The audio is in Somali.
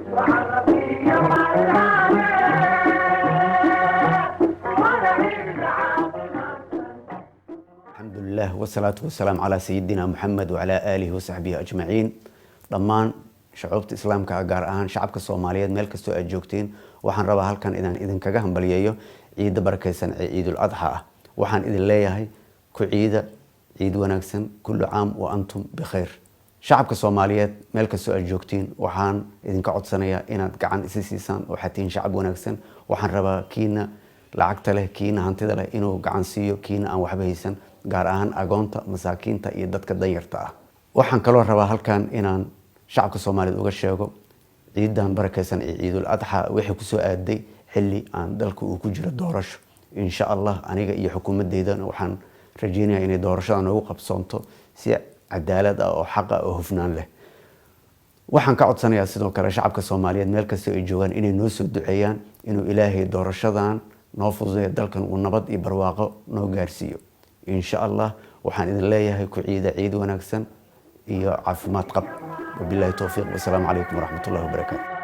الحمد لله والصلاة والسلام على سيدنا محمد وعلى آله وصحبه أجمعين. ضمان شعوبة إسلام كأجارهان شعب كصوماليات ملك السوء الجوكتين وحن ربها هالكن إذن كجهم بليايو عيد بركة سنة عيد الأضحى وحن إذن ليهاي كعيد عيد ونكسن كل عام وأنتم بخير. شعب كصوماليات ملك السوء الجوكتين وحن إذن كعد سنة إن كعن إسسيسان وحتين شعب ونكسن وحن ربها كينا lacagta leh kiina hantida leh inuu gacan siiyo kiina aan waxba haysan gaar ahaan agoonta masaakiinta iyo dadka danyarta ah. Waxaan kaloo rabaa halkan inaan shacabka Soomaaliyeed uga sheego ciidan barakeysan ee Ciidul Adha wixii ku soo aaday xilli aan dalka uu ku jiro doorasho. Insha Allah aniga iyo xukuumadeedana waxaan rajeynayaa inay doorashada noogu qabsoonto si cadaalad ah oo xaq ah oo hufnaan leh. waxaan ka codsanayaa sidoo kale shacabka Soomaaliyeed meel kasta ay joogaan inay noo soo duceeyaan inuu Ilaahay doorashadan noo fududeeyo dalkan uu nabad iyo barwaaqo noo gaarsiiyo. Insha Allah waxaan idin leeyahay ku ciid wanaagsan iyo caafimaad qab. Wabillahi tawfiiq. Wassalaamu calaykum waraxmatullaahi wabarakaatuh.